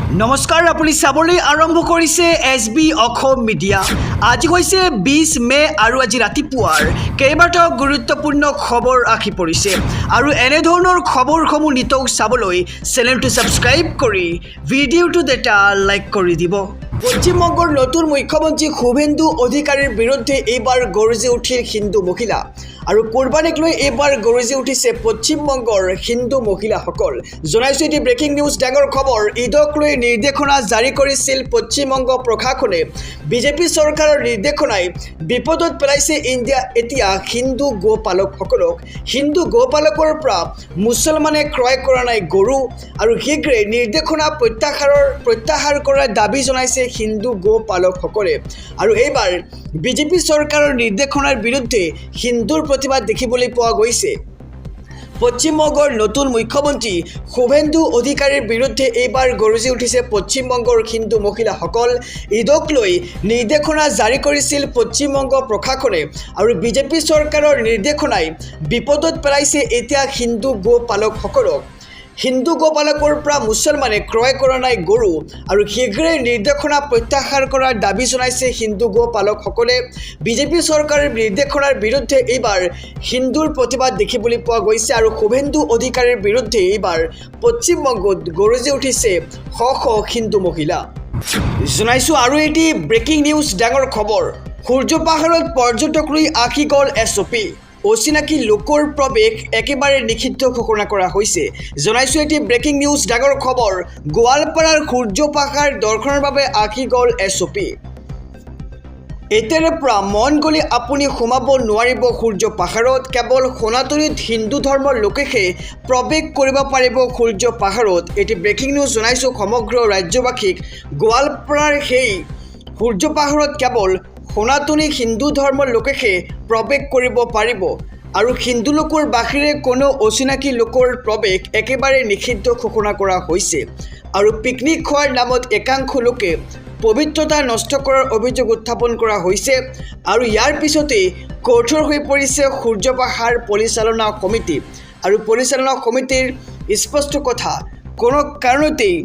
নমস্কাৰ, আপুনি চাবলৈ আৰম্ভ কৰিছে SB অসম মিডিয়া। আজি হৈছে 20 মে আৰু আজি ৰাতিপুৱাৰ কেইবাটাও গুৰুত্বপূৰ্ণ খবৰ আহি পৰিছে আৰু এনে ধৰণৰ খবৰসমূহ নিতৌ চাবলৈ চেনেলটো ছাবস্ক্ৰাইব কৰি ভিডিঅ'টোত এটা লাইক কৰি দিব। পশ্চিমবংগৰ নতুন মুখ্যমন্ত্ৰী শুভেন্দু অধিকাৰীৰ বিৰুদ্ধে এইবাৰ গৰজি উঠিল হিন্দু মহিলা আৰু কুৰবানীক লৈ এইবাৰ গৰজি উঠিছে পশ্চিমবংগৰ হিন্দু মহিলাসকল। জনাইছো এটি ব্ৰেকিং নিউজ, ডাঙৰ খবৰ। ঈদক লৈ নিৰ্দেশনা জাৰি কৰিছিল পশ্চিমবংগ প্ৰশাসনে। বিজেপি চৰকাৰৰ নিৰ্দেশনাই বিপদত পেলাইছে এতিয়া হিন্দু গোপালকসকলক। হিন্দু গোপালকৰ পৰা মুছলমানে ক্ৰয় কৰা নাই গৰু আৰু শীঘ্ৰে নিৰ্দেশনা প্ৰত্যাহাৰ কৰাৰ দাবী জনাইছে হিন্দু গোপালকসকলে। আৰু এইবাৰ বিজেপি চৰকাৰৰ নিৰ্দেশনাৰ বিৰুদ্ধে হিন্দুৰ প্ৰতিবাদ দেখিবলৈ পোৱা গৈছে। পশ্চিমবংগৰ নতুন মুখ্যমন্ত্ৰী শুভেন্দু অধিকাৰীৰ বিৰুদ্ধে এইবাৰ গৰজি উঠিছে পশ্চিমবংগৰ হিন্দু মহিলাসকল। ঈদক লৈ নিৰ্দেশনা জাৰি কৰিছিল পশ্চিমবংগ প্ৰশাসনে আৰু বিজেপি চৰকাৰৰ নিৰ্দেশনাই বিপদত পেলাইছে এতিয়া হিন্দু গোপালকসকলক। হিন্দু গোপালকৰ পৰা মুছলমানে ক্ৰয় কৰা নাই গৰু আৰু শীঘ্ৰে নিৰ্দেশনা প্ৰত্যাহাৰ কৰাৰ দাবী জনাইছে হিন্দু গোপালকসকলে। বিজেপি চৰকাৰৰ নিৰ্দেশনাৰ বিৰুদ্ধে এইবাৰ হিন্দুৰ প্ৰতিবাদ দেখিবলৈ পোৱা গৈছে আৰু শুভেন্দু অধিকাৰীৰ বিৰুদ্ধে এইবাৰ পশ্চিমবংগত গৰজি উঠিছে শ শ হিন্দু মহিলা। জনাইছো আৰু এটি ব্ৰেকিং নিউজ, ডাঙৰ খবৰ। সূৰ্য পাহাৰত পৰ্যটক লৈ আহি গ'ল SOP। অচিনাকি লোকৰ প্ৰৱেশ একেবাৰে নিষিদ্ধ ঘোষণা কৰা হৈছে। জনাইছো এটি ব্ৰেকিং নিউজ, ডাঙৰ খবৰ। গোৱালপাৰাৰ সূৰ্য পাহাৰ দৰ্শনৰ বাবে আহি গ'ল SOP। এতিয়াৰে পৰা মন গ'লে আপুনি সোমাব নোৱাৰিব সূৰ্য পাহাৰত। কেৱল সনাতনীত হিন্দু ধৰ্মৰ লোকেহে প্ৰৱেশ কৰিব পাৰিব সূৰ্য পাহাৰত। এটি ব্ৰেকিং নিউজ জনাইছো সমগ্ৰ ৰাজ্যবাসীক। গোৱালপাৰাৰ সেই সূৰ্য পাহাৰত কেৱল সনাতনী হিন্দু ধৰ্মৰ লোকেহে প্ৰৱেশ কৰিব পাৰিব আৰু হিন্দু লোকৰ বাহিৰে কোনো অচিনাকি লোকৰ প্ৰৱেশ একেবাৰে নিষিদ্ধ ঘোষণা কৰা হৈছে। আৰু পিকনিক খোৱাৰ নামত একাংশ লোকে পবিত্ৰতা নষ্ট কৰাৰ অভিযোগ উত্থাপন কৰা হৈছে আৰু ইয়াৰ পিছতেই কঠোৰ হৈ পৰিছে সূৰ্য পাহাৰ পৰিচালনা সমিতি। আৰু পৰিচালনা সমিতিৰ স্পষ্ট কথা, কোনো কাৰণতেই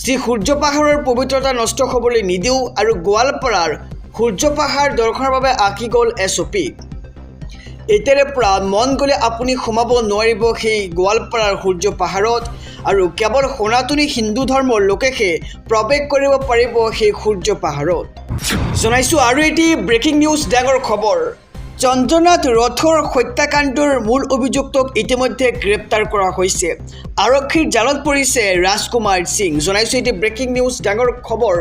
শ্ৰী সূৰ্য পাহাৰৰ পবিত্ৰতা নষ্ট হ'বলৈ নিদিওঁ আৰু গোৱালপাৰাৰ সূৰ্য পাহাৰ দৰ্শনৰ বাবে আহি গ'ল SOP। এতিয়াৰে পৰা মন গ'লে আপুনি সোমাব নোৱাৰিব সেই গোৱালপাৰাৰ সূৰ্য পাহাৰত আৰু কেৱল সনাতনী হিন্দু ধৰ্মৰ লোকেহে প্ৰৱেশ কৰিব পাৰিব সেই সূৰ্য পাহাৰত। জনাইছো আৰু এটি ব্ৰেকিং নিউজ, ডাঙৰ খবৰ। চন্দ্ৰনাথ ৰথৰ হত্যাকাণ্ডৰ মূল অভিযুক্তক ইতিমধ্যে গ্ৰেপ্তাৰ কৰা হৈছে। আৰক্ষীৰ জালত পৰিছে ৰাজকুমাৰ সিং। জনাইছো এটি ব্ৰেকিং নিউজ, ডাঙৰ খবৰ।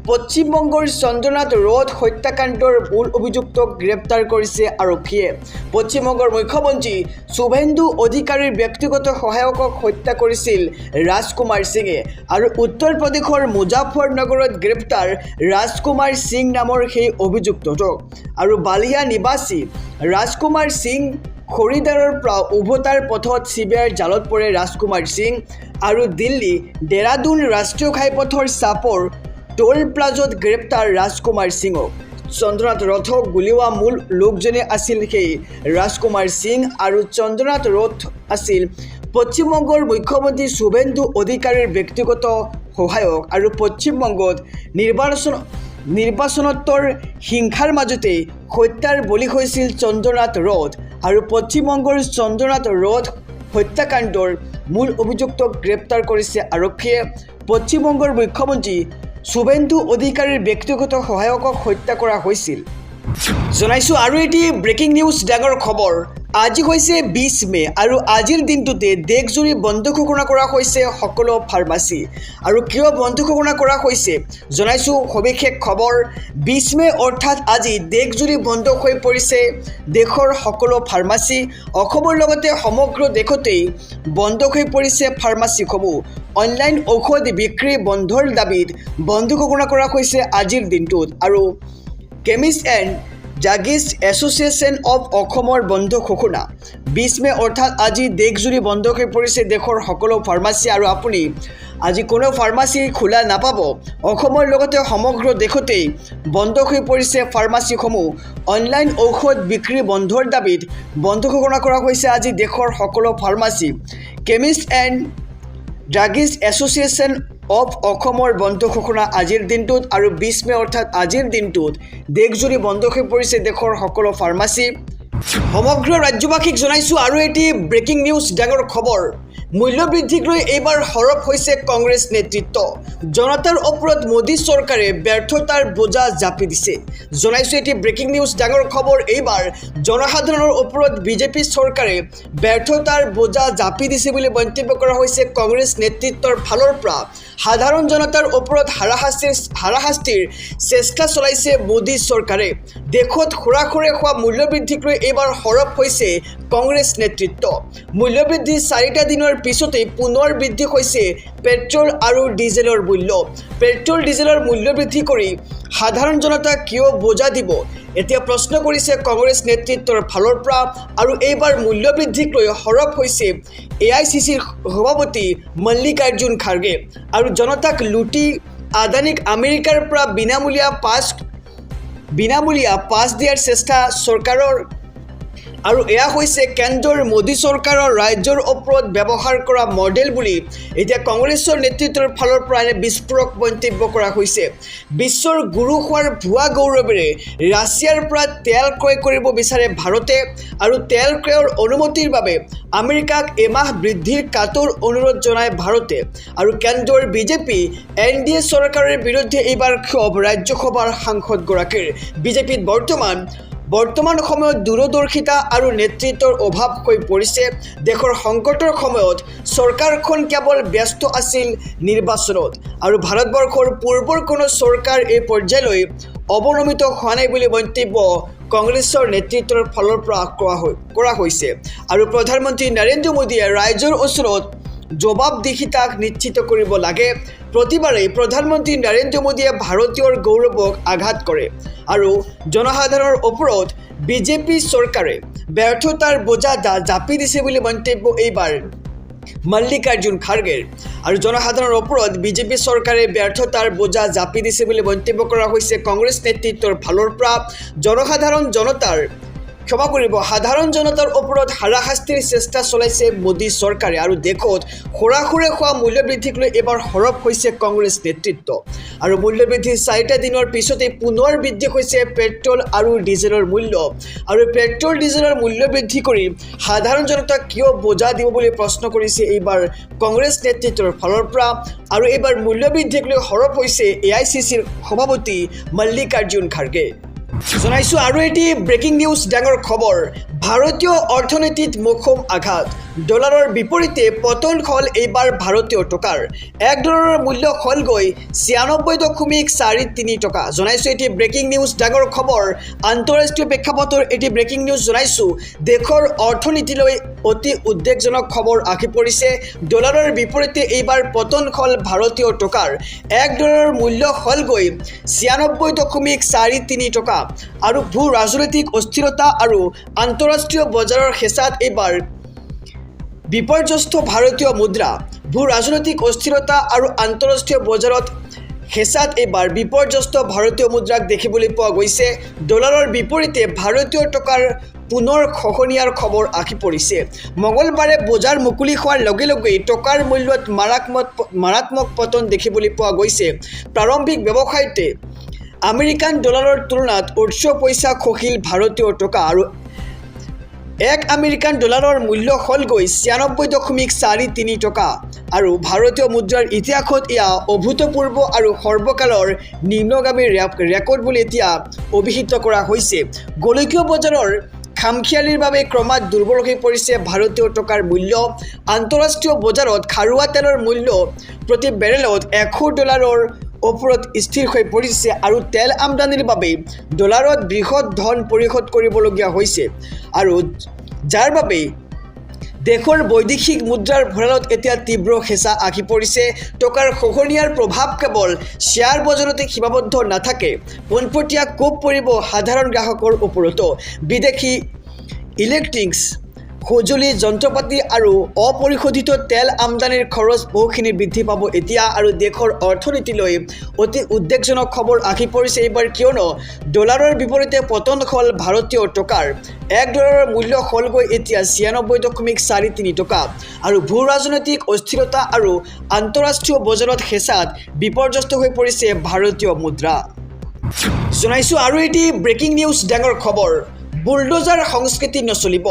পশ্চিমবংগৰ চন্দ্ৰনাথ ৰথ হত্যাকাণ্ডৰ মূল অভিযুক্তক গ্ৰেপ্তাৰ কৰিছে আৰক্ষীয়ে। পশ্চিমবংগৰ মুখ্যমন্ত্ৰী শুভেন্দু অধিকাৰীৰ ব্যক্তিগত সহায়কক হত্যা কৰিছিল ৰাজকুমাৰ সিঙে আৰু উত্তৰ প্ৰদেশৰ মুজাফৰনগৰত গ্ৰেপ্তাৰ ৰাজকুমাৰ সিং নামৰ সেই অভিযুক্তটোক। আৰু বালিয়া নিবাসী ৰাজকুমাৰ সিং খৰিদাৰৰ পৰা উভতাৰ পথত CBIৰ জালত পৰে ৰাজকুমাৰ সিং আৰু দিল্লী ডেৰাডুন ৰাষ্ট্ৰীয় ঘাইপথৰ চাপৰ টোল প্লাজাত গ্ৰেপ্তাৰ ৰাজকুমাৰ সিঙক। চন্দ্ৰনাথ ৰথক গুলীওৱা মূল লোকজনে আছিল সেই ৰাজকুমাৰ সিং আৰু চন্দ্ৰনাথ ৰথ আছিল পশ্চিমবংগৰ মুখ্যমন্ত্ৰী শুভেন্দু অধিকাৰীৰ ব্যক্তিগত সহায়ক আৰু পশ্চিমবংগত নিৰ্বাচনোত্তৰ হিংসাৰ মাজতে হত্যাৰ বলি হৈছিল চন্দ্ৰনাথ ৰথ আৰু পশ্চিমবংগৰ চন্দ্ৰনাথ ৰথ হত্যাকাণ্ডৰ মূল অভিযুক্তক গ্ৰেপ্তাৰ কৰিছে আৰক্ষীয়ে। পশ্চিমবংগৰ মুখ্যমন্ত্ৰী শুভেন্দু অধিকাৰীৰ ব্যক্তিগত সহায়কক হত্যা কৰা হৈছিল। জনাইছো আৰু এটি ব্ৰেকিং নিউজ, ডাঙৰ খবৰ। আজি হৈছে 20 মে আৰু আজিৰ দিনটোতে দেশজুৰি বন্ধ ঘোষণা কৰা হৈছে সকলো ফাৰ্মাচী। আৰু কিয় বন্ধ ঘোষণা কৰা হৈছে জনাইছো সবিশেষ খবৰ। 20 মে অৰ্থাৎ আজি দেশজুৰি বন্ধ হৈ পৰিছে দেশৰ সকলো ফাৰ্মাচী। অসমৰ লগতে সমগ্ৰ দেশতেই বন্ধ হৈ পৰিছে ফাৰ্মাচীসমূহ। অনলাইন ঔষধ বিক্ৰী বন্ধৰ দাবীত বন্ধ ঘোষণা কৰা হৈছে আজিৰ দিনটোত। আৰু chemist and druggist association of অসমৰ বন্ধ ঘোষণা। 20 মে অৰ্থাৎ আজি দেশজুৰি বন্ধ হৈ পৰিছে দেশৰ সকলো ফাৰ্মাচী আৰু আপুনি আজি কোনো ফাৰ্মাচী খোলা নাপাব। অসমৰ লগতে সমগ্ৰ দেশতেই বন্ধ হৈ পৰিছে ফাৰ্মাচীসমূহ। অনলাইন ঔষধ বিক্ৰী বন্ধৰ দাবীত বন্ধ ঘোষণা কৰা হৈছে আজি দেশৰ সকলো pharmacy. Chemist and druggist association of অসমৰ বন্ধ ঘোষণা আজিৰ দিনটোত আৰু 20 মে অৰ্থাৎ আজিৰ দিনটোত দেশজুৰি বন্ধ হৈ পৰিছে দেশৰ সকলো ফাৰ্মাচী। সমগ্ৰ ৰাজ্যবাসীক জনাইছোঁ আৰু এটি ব্ৰেকিং নিউজ ডাঙৰ খবৰ। মূল্য বৃদ্ধিক লৈ এইবাৰ সৰব হৈছে কংগ্ৰেছ নেতৃত্ব। জনতাৰ ওপৰত মোদী চৰকাৰে ব্যৰ্থতাৰ বোজা জাপি দিছে। জনাইছোঁ এটি ব্ৰেকিং নিউজ ডাঙৰ খবৰ। এইবাৰ জনসাধাৰণৰ ওপৰত বিজেপি চৰকাৰে ব্যৰ্থতাৰ বোজা জাপি দিছে বুলি মন্তব্য কৰা হৈছে কংগ্ৰেছ নেতৃত্বৰ ফালৰ পৰা। সাধাৰণ জনতাৰ ওপৰত হাৰাশাস্তিৰ চেষ্টা চলাইছে মোদী চৰকাৰে। দেশত খোৰাখুৰে হোৱা মূল্যবৃদ্ধিক লৈ এইবাৰ সৰব হৈছে কংগ্ৰেছ নেতৃত্ব। মূল্যবৃদ্ধি 4টা দিনৰ পিছতেই পুনৰ বৃদ্ধি হৈছে পেট্ৰল আৰু ডিজেলৰ মূল্য। পেট্ৰল ডিজেলৰ মূল্য বৃদ্ধি কৰি সাধাৰণ জনতাক কিয় বোজা দিব, এতিয়া প্ৰশ্ন কৰিছে কংগ্ৰেছ নেতৃত্বৰ ফালৰ পৰা। আৰু এইবাৰ মূল্য বৃদ্ধিক লৈ সৰব হৈছে AICCৰ সভাপতি মল্লিকাৰ্জুন খাৰ্গে। আৰু জনতাক লুটি আদানীক আমেৰিকাৰ পৰা বিনামূলীয়া পাছ দিয়াৰ চেষ্টা চৰকাৰৰ। আৰু এয়া হৈছে কেন্দ্ৰৰ মোদী চৰকাৰৰ ৰাজ্যৰ ওপৰত ব্যৱহাৰ কৰা মডেল বুলি এতিয়া কংগ্ৰেছৰ নেতৃত্বৰ ফালৰ পৰা এনে বিস্ফোৰক মন্তব্য কৰা হৈছে। বিশ্বৰ গুৰু হোৱাৰ ভুৱা গৌৰৱেৰে ৰাছিয়াৰ পৰা তেল ক্ৰয় কৰিব বিচাৰে ভাৰতে। আৰু তেল ক্ৰয়ৰ অনুমতিৰ বাবে আমেৰিকাক এমাহ বৃদ্ধিৰ কাতৰ অনুৰোধ জনায় ভাৰতে। আৰু কেন্দ্ৰৰ বিজেপি NDA চৰকাৰৰ বিৰুদ্ধে এইবাৰ ক্ষোভ ৰাজ্যসভাৰ সাংসদগৰাকীৰ। বিজেপিত বৰ্তমান সময়ত দূৰদৰ্শিতা আৰু নেতৃত্বৰ অভাৱ হৈ পৰিছে। দেশৰ সংকটৰ সময়ত চৰকাৰখন কেৱল ব্যস্ত আছিল নিৰ্বাচনত। আৰু ভাৰতবৰ্ষৰ পূৰ্বৰ কোনো চৰকাৰ এই পৰ্যায়লৈ অৱনমিত হোৱা নাই বুলি মন্তব্য কংগ্ৰেছৰ নেতৃত্বৰ ফালৰ পৰা কৰা হৈছে। আৰু প্ৰধানমন্ত্ৰী নৰেন্দ্ৰ মোদীয়ে ৰাইজৰ ওচৰত জবাবদিহিতাক নিশ্চিত কৰিব লাগে। প্ৰতিবাৰেই প্ৰধানমন্ত্ৰী নৰেন্দ্ৰ মোদীয়ে ভাৰতীয়ৰ গৌৰৱক আঘাত কৰে আৰু জনসাধাৰণৰ ওপৰত বিজেপি চৰকাৰে ব্যৰ্থতাৰ বোজা জাপি দিছে বুলি মন্তব্য এইবাৰ মল্লিকাৰ্জুন খাৰ্গেৰ। আৰু জনসাধাৰণৰ ওপৰত বিজেপি চৰকাৰে ব্যৰ্থতাৰ বোজা জাপি দিছে বুলি মন্তব্য কৰা হৈছে কংগ্ৰেছ নেতৃত্বৰ ফালৰ পৰা। সাধাৰণ জনতাৰ ওপৰত হাৰাশাস্তিৰ চেষ্টা চলাইছে মোদী চৰকাৰে। আৰু দেশত খোৰাখুৰে হোৱা মূল্যবৃদ্ধিক লৈ এইবাৰ সৰব হৈছে কংগ্ৰেছ নেতৃত্ব। আৰু মূল্যবৃদ্ধিৰ 4টা দিনৰ পিছতেই পুনৰ বৃদ্ধি হৈছে পেট্ৰল আৰু ডিজেলৰ মূল্য। আৰু পেট্ৰল ডিজেলৰ মূল্য বৃদ্ধি কৰি সাধাৰণ জনতাক কিয় বোজা দিব বুলি প্ৰশ্ন কৰিছে এইবাৰ কংগ্ৰেছ নেতৃত্বৰ ফালৰ পৰা। আৰু এইবাৰ মূল্যবৃদ্ধিক লৈ সৰব হৈছে AICCৰ সভাপতি মল্লিকাৰ্জুন খাৰ্গে। জনাইছোঁ আৰু এটি ব্ৰেকিং নিউজ ডাঙৰ খবৰ। ভাৰতীয় অৰ্থনীতিত মোক্ষম আঘাত। ডলাৰৰ বিপৰীতে পতন হ'ল এইবাৰ ভাৰতীয় টকাৰ। $1 মূল্য হ'লগৈ 96.43 টকা। জনাইছোঁ এটি ব্ৰেকিং নিউজ ডাঙৰ খবৰ। আন্তঃৰাষ্ট্ৰীয় প্ৰেক্ষাপটৰ এটি ব্ৰেকিং নিউজ জনাইছোঁ। দেশৰ অৰ্থনীতিলৈ অতি উদ্বেগজনক খবৰ আহি পৰিছে। ডলাৰৰ বিপৰীতে এইবাৰ পতন হ'ল ভাৰতীয় টকাৰ। $1 মূল্য হ'লগৈ 96.43 টকা। আৰু ভূ ৰাজনৈতিক অস্থিৰতা আৰু আন্তঃৰাষ্ট্ৰীয় বজাৰৰ হেঁচাত এইবাৰ বিপৰ্যস্ত ভাৰতীয় মুদ্ৰা। ভূ ৰাজনৈতিক অস্থিৰতা আৰু আন্তঃৰাষ্ট্ৰীয় বজাৰত হেঁচাত এইবাৰ বিপৰ্যস্ত ভাৰতীয় মুদ্ৰাক দেখিবলৈ পোৱা গৈছে। ডলাৰৰ বিপৰীতে ভাৰতীয় টকাৰ পুনৰ খহনীয়াৰ খবৰ আহি পৰিছে। মঙলবাৰে বজাৰ মুকলি হোৱাৰ লগে লগেই টকাৰ মূল্যত মাৰাত্মক পতন দেখিবলৈ পোৱা গৈছে। প্ৰাৰম্ভিক ব্যৱসায়তে আমেৰিকান ডলাৰৰ তুলনাত 800 পইচা খহিল ভাৰতীয় টকা। আৰু $1 আমেৰিকান ডলাৰৰ মূল্য হ'লগৈ 96.43 টকা। আৰু ভাৰতীয় মুদ্ৰাৰ ইতিহাসত এয়া অভূতপূৰ্ব আৰু সৰ্বকালৰ নিম্নগামী ৰেকৰ্ড বুলি এতিয়া অভিহিত কৰা হৈছে। গোলকীয় বজাৰৰ খামখিয়ালিৰ বাবে ক্ৰমাৎ দুৰ্বল হৈ পৰিছে ভাৰতীয় টকাৰ মূল্য। আন্তঃৰাষ্ট্ৰীয় বজাৰত খাৰুৱা তেলৰ মূল্য প্ৰতি বেৰেলত $100 ওপৰত স্থিৰ হৈ পৰিছে। আৰু তেল আমদানিৰ বাবে ডলাৰত বৃহৎ ধন পৰিশোধ কৰিবলগীয়া হৈছে। আৰু যাৰ বাবে দেশৰ বৈদেশিক মুদ্ৰাৰ ভঁৰালত এতিয়া তীব্ৰ হেঁচা আহি পৰিছে। টকাৰ খহনীয়াৰ প্ৰভাৱ কেৱল শ্বেয়াৰ বজাৰতে সীমাবদ্ধ নাথাকে, পোনপটীয়া কোব পৰিব সাধাৰণ গ্ৰাহকৰ ওপৰতো। বিদেশী ইলেক্ট্ৰনিক্স সঁজুলি যন্ত্ৰপাতি আৰু অপৰিশোধিত তেল আমদানিৰ খৰচ বহুখিনি বৃদ্ধি পাব এতিয়া আৰু দেশৰ অৰ্থনীতিলৈ অতি উদ্বেগজনক খবৰ আহি পৰিছে এইবাৰ কিয়নো ডলাৰৰ বিপৰীতে পতন হ'ল ভাৰতীয় টকাৰ $1 মূল্য হ'লগৈ এতিয়া 96.43 টকা আৰু ভূ ৰাজনৈতিক অস্থিৰতা আৰু আন্তঃৰাষ্ট্ৰীয় বজাৰত হেঁচাত বিপৰ্যস্ত হৈ পৰিছে ভাৰতীয় মুদ্ৰা জনাইছোঁ আৰু এটি ব্ৰেকিং নিউজ ডাঙৰ খবৰ বুলডোজাৰ সংস্কৃতি নচলিব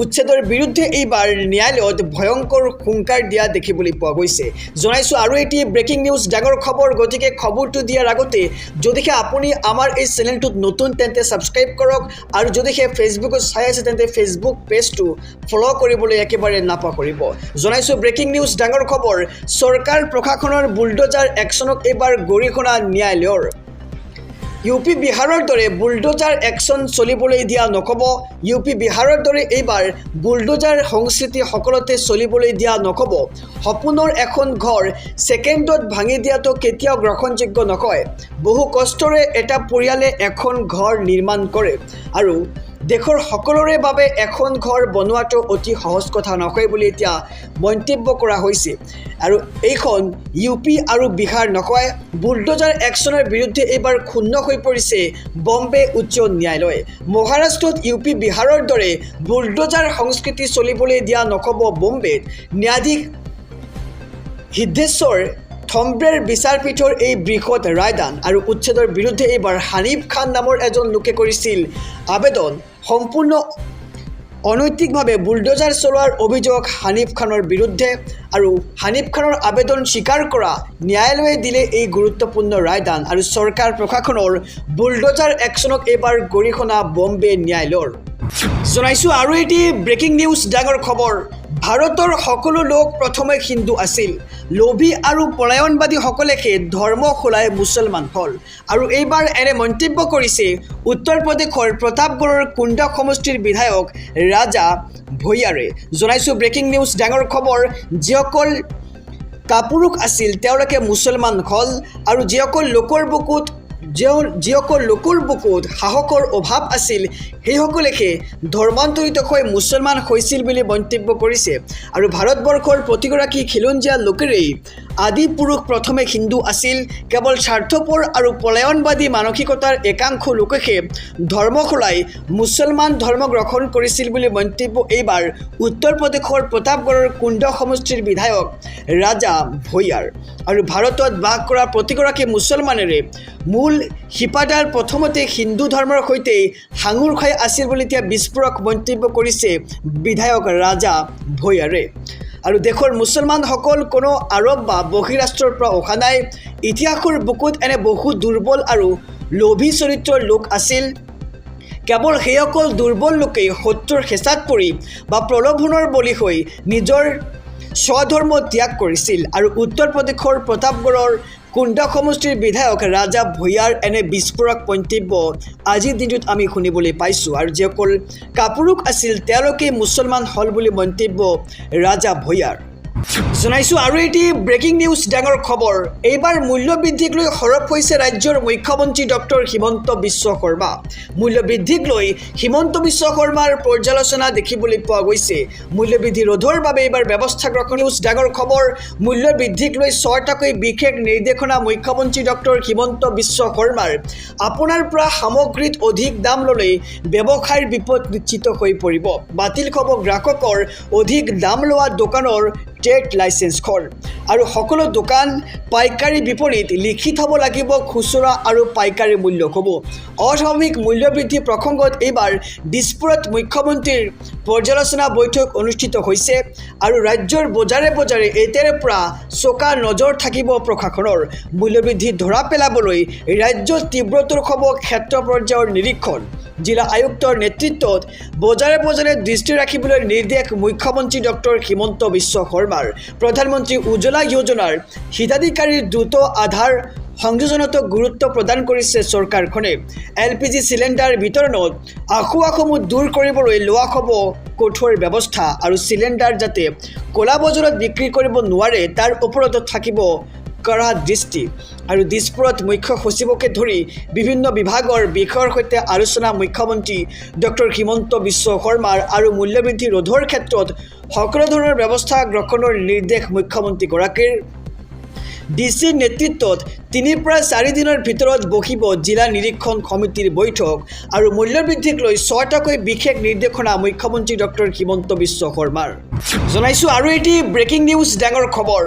উচ্ছেদৰ বিৰুদ্ধে এইবাৰ ন্যায়ালয়ত ভয়ংকৰ হুংকাৰ দিয়া দেখিবলৈ পোৱা গৈছে জনাইছোঁ আৰু এটি ব্ৰেকিং নিউজ ডাঙৰ খবৰ গতিকে খবৰটো দিয়াৰ আগতে যদিহে আপুনি আমাৰ এই চেনেলটোত নতুন তেন্তে ছাবস্ক্ৰাইব কৰক আৰু যদিহে ফেচবুকত চাই আছে তেন্তে ফেচবুক পেজটো ফ'ল' কৰিবলৈ একেবাৰে নাপাহৰিব জনাইছোঁ ব্ৰেকিং নিউজ ডাঙৰ খবৰ চৰকাৰ প্ৰশাসনৰ বুলডোজাৰ একশ্যনক এইবাৰ গৰিহণা ন্যায়ালয়ৰ ইউপি বিহাৰৰ দৰে বুলডোজাৰ একশ্যন চলিবলৈ দিয়া নক'ব ইউপি বিহাৰৰ দৰে এইবাৰ বুলডোজাৰ সংস্কৃতি সকলোতে চলিবলৈ দিয়া নক'ব সপোনৰ এখন ঘৰ ছেকেণ্ডত ভাঙি দিয়াটো কেতিয়াও গ্ৰহণযোগ্য নকয় বহু কষ্টৰে এটা পৰিয়ালে এখন ঘৰ নিৰ্মাণ কৰে আৰু দেশৰ সকলোৰে বাবে এখন ঘৰ বনোৱাটো অতি সহজ কথা নহয় বুলি এতিয়া মন্তব্য কৰা হৈছে আৰু এইখন ইউপি আৰু বিহাৰ নকয় বুলডোজাৰ একশ্যনৰ বিৰুদ্ধে এইবাৰ ক্ষুণ্ণ হৈ পৰিছে বম্বে উচ্চ ন্যায়ালয় মহাৰাষ্ট্ৰত ইউপি বিহাৰৰ দৰে বুলডোজাৰ সংস্কৃতি চলিবলৈ দিয়া নক'ব বম্বেত ন্যায়াধীশ সিদ্ধেশ্বৰ থম্ব্ৰেৰ বিচাৰপীঠৰ এই বৃহৎ ৰায়দান আৰু উচ্ছেদৰ বিৰুদ্ধে এইবাৰ হানিফ খান নামৰ এজন লোকে কৰিছিল আবেদন সম্পূৰ্ণ অনৈতিকভাৱে বুলডোজাৰ চলোৱাৰ অভিযোগ হানিফ খানৰ বিৰুদ্ধে আৰু হানিফ খানৰ আবেদন স্বীকাৰ কৰা ন্যায়ালয়ে দিলে এই গুৰুত্বপূৰ্ণ ৰায়দান আৰু চৰকাৰ প্ৰশাসনৰ বুলডোজাৰ একশ্যনক এইবাৰ গৰিহণা বম্বে ন্যায়ালয়ৰ জনাইছোঁ আৰু এটি ব্ৰেকিং নিউজ ডাঙৰ খবৰ ভাৰতৰ সকলো লোক প্ৰথমে হিন্দু আছিল লোভী আৰু পলায়নবাদীসকলেহে ধৰ্ম সলাই মুছলমান হ'ল আৰু এইবাৰ এনে মন্তব্য কৰিছে উত্তৰ প্ৰদেশৰ প্ৰতাপগড়ৰ কুণ্ডা সমষ্টিৰ বিধায়ক ৰাজা ভূঞাৰে জনাইছোঁ ব্ৰেকিং নিউজ ডাঙৰ খবৰ যিসকল কাপুৰুষ আছিল তেওঁলোকে মুছলমান হ'ল আৰু যিসকল লোকৰ বুকুত সাহসৰ অভাৱ আছিল সেইসকলেহে ধৰ্মান্তৰিত হৈ মুছলমান হৈছিল বুলি মন্তব্য কৰিছে আৰু ভাৰতবৰ্ষৰ প্ৰতিগৰাকী খিলঞ্জীয়া লোকেৰেই আদি পুৰুষ প্ৰথমে হিন্দু আছিল কেৱল স্বাৰ্থপৰ আৰু পলায়নবাদী মানসিকতাৰ একাংশ লোকেহে ধৰ্ম সলাই মুছলমান ধৰ্ম গ্ৰহণ কৰিছিল বুলি মন্তব্য এইবাৰ উত্তৰ প্ৰদেশৰ প্ৰতাপগড়ৰ কুণ্ড সমষ্টিৰ বিধায়ক ৰাজা ভূঞাৰ আৰু ভাৰতত বাস কৰা প্ৰতিগৰাকী মুছলমানেৰে মূল শিপাডাল প্ৰথমতে হিন্দু ধৰ্মৰ সৈতে সাঙুৰ খাই আছিল বুলি এতিয়া বিস্ফোৰক মন্তব্য কৰিছে বিধায়ক ৰাজা ভূঞাৰে আৰু দেশৰ মুছলমানসকল কোনো আৰৱ বা বহিৰাষ্ট্ৰৰ পৰা অহা নাই ইতিহাসৰ বুকুত এনে বহু দুৰ্বল আৰু লোভী চৰিত্ৰৰ লোক আছিল কেৱল সেইসকল দুৰ্বল লোকেই শত্ৰুৰ হেঁচাত পৰি বা প্ৰলোভনৰ বলি হৈ নিজৰ স্বধৰ্ম ত্যাগ কৰিছিল আৰু উত্তৰ প্ৰদেশৰ প্ৰতাপগড়ৰ কুণ্ডা সমষ্টিৰ বিধায়ক ৰাজা ভূঞাৰ এনে বিস্ফোৰক মন্তব্য আজিৰ দিনটোত আমি শুনিবলৈ পাইছোঁ আৰু যিসকল কাপুৰুষ আছিল তেওঁলোকে মুছলমান হ'ল বুলি মন্তব্য ৰাজা ভূঞাৰ জনাইছোঁ আৰু এটি ব্ৰেকিং নিউজ ডাঙৰ খবৰ এইবাৰ মূল্যবৃদ্ধিক লৈ সৰব হৈছে ৰাজ্যৰ মুখ্যমন্ত্ৰী ডক্টৰ হিমন্ত বিশ্ব শৰ্মা মূল্যবৃদ্ধিক লৈ হিমন্ত বিশ্ব শৰ্মাৰ পৰ্যালোচনা দেখিবলৈ পোৱা গৈছে মূল্যবৃদ্ধি ৰোধৰ বাবে এইবাৰ ব্যৱস্থা গ্ৰহণ নিউজ ডাঙৰ খবৰ মূল্যবৃদ্ধিক লৈ 6টাকৈ বিশেষ নিৰ্দেশনা মুখ্যমন্ত্ৰী ডক্টৰ হিমন্ত বিশ্ব শৰ্মাৰ আপোনাৰ পৰা সামগ্ৰীত অধিক দাম ল'লে ব্যৱসায়ৰ বিপদ নিশ্চিত হৈ পৰিব বাতিল হ'ব গ্ৰাহকৰ অধিক দাম লোৱা দোকানৰ ট্ৰেড লাইচেন্সখন আৰু সকলো দোকান পাইকাৰী বিপণীত লিখি থ'ব লাগিব খুচুৰা আৰু পাইকাৰী মূল্য হ'ব অস্বাভাৱিক মূল্যবৃদ্ধি প্ৰসংগত এইবাৰ দিছপুৰত মুখ্যমন্ত্ৰীৰ পৰ্যালোচনা বৈঠক অনুষ্ঠিত হৈছে আৰু ৰাজ্যৰ বজাৰে বজাৰে এতিয়াৰে পৰা চোকা নজৰ থাকিব প্ৰশাসনৰ মূল্যবৃদ্ধি ধৰা পেলাবলৈ ৰাজ্যত তীব্ৰতৰ হ'ব ক্ষেত্ৰ পৰ্যায়ৰ নিৰীক্ষণ জিলা আয়ুক্তৰ নেতৃত্বত বজাৰে বজাৰে দৃষ্টি ৰাখিবলৈ নিৰ্দেশ মুখ্যমন্ত্ৰী ডক্টৰ হিমন্ত বিশ্ব শৰ্মাৰ প্ৰধানমন্ত্ৰী উজ্জ্বলা যোজনাৰ হিতাধিকাৰীৰ দ্ৰুত আধাৰ সংযোজনতো গুৰুত্ব প্ৰদান কৰিছে চৰকাৰখনে LPG চিলিণ্ডাৰ বিতৰণত আঁসোৱাহসমূহ দূৰ কৰিবলৈ লোৱা হ'ব কঠোৰ ব্যৱস্থা আৰু চিলিণ্ডাৰ যাতে ক'লা বজাৰত বিক্ৰী কৰিব নোৱাৰে তাৰ ওপৰত থাকিব কড়া দৃষ্টি আৰু দিছপুৰত মুখ্য সচিবকে ধৰি বিভিন্ন বিভাগৰ বিষয়ৰ সৈতে আলোচনা মুখ্যমন্ত্ৰী ডক্টৰ হিমন্ত বিশ্ব শৰ্মাৰ আৰু মূল্যবৃদ্ধি ৰোধৰ ক্ষেত্ৰত সকলো ধৰণৰ ব্যৱস্থা গ্ৰহণৰ নিৰ্দেশ মুখ্যমন্ত্ৰীগৰাকীৰ। ডিচিৰ নেতৃত্বত 3 পৰা 4 দিনৰ ভিতৰত বহিব জিলা নিৰীক্ষণ সমিতিৰ বৈঠক আৰু মূল্যবৃদ্ধিক লৈ 6টাকৈ বিশেষ নিৰ্দেশনা মুখ্যমন্ত্ৰী ডক্টৰ হিমন্ত বিশ্ব শৰ্মাৰ। জনাইছোঁ আৰু এটি ব্ৰেকিং নিউজ ডাঙৰ খবৰ।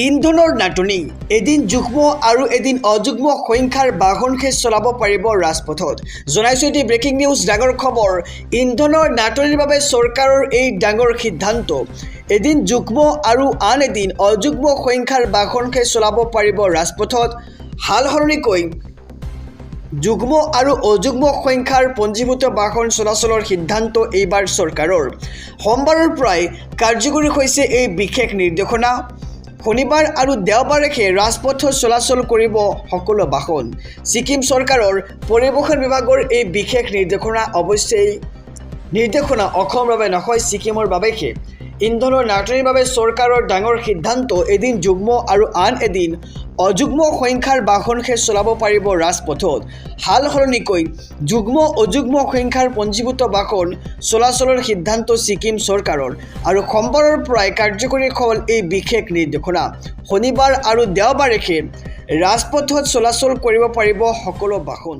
ইন্ধনৰ নাটনি, এদিন যুগ্ম আৰু এদিন অযুগ্ম সংখ্যাৰ বাহনহে চলাব পাৰিব ৰাজপথত। জনাইছোঁ এটি ব্ৰেকিং নিউজ ডাঙৰ খবৰ। ইন্ধনৰ নাটনিৰ বাবে চৰকাৰৰ এই ডাঙৰ সিদ্ধান্ত। এদিন যুগ্ম আৰু আন এদিন অযুগ্ম সংখ্যাৰ বাহনহে চলাব পাৰিব ৰাজপথত। হাল সলনিকৈ যুগ্ম আৰু অযুগ্ম সংখ্যাৰ পঞ্জীভূত বাহন চলাচলৰ সিদ্ধান্ত এইবাৰ চৰকাৰৰ। সোমবাৰৰ পৰাই কাৰ্যকৰী হৈছে এই বিশেষ নিৰ্দেশনা। শনিবাৰ আৰু দেওবাৰেহে ৰাজপথত চলাচল কৰিব সকলো বাহন। ছিকিম চৰকাৰৰ পৰিবহণ বিভাগৰ এই বিশেষ নিৰ্দেশনা অৱশ্যে নিৰ্দেশনা অসমৰ বাবে নহয়, ছিকিমৰ বাবেহে। ইন্ধনৰ নাটনিৰ বাবে চৰকাৰৰ ডাঙৰ সিদ্ধান্ত। এদিন যুগ্ম আৰু আন এদিন অযুগ্ম সংখ্যাৰ বাহনহে চলাব পাৰিব ৰাজপথত। হাল সলনিকৈ যুগ্ম অযুগ্ম সংখ্যাৰ পঞ্জীভূত বাহন চলাচলৰ সিদ্ধান্ত ছিকিম চৰকাৰৰ আৰু সোমবাৰৰ পৰাই কাৰ্যকৰী হ'ল এই বিশেষ নিৰ্দেশনা। শনিবাৰ আৰু দেওবাৰেহে ৰাজপথত চলাচল কৰিব পাৰিব সকলো বাহন।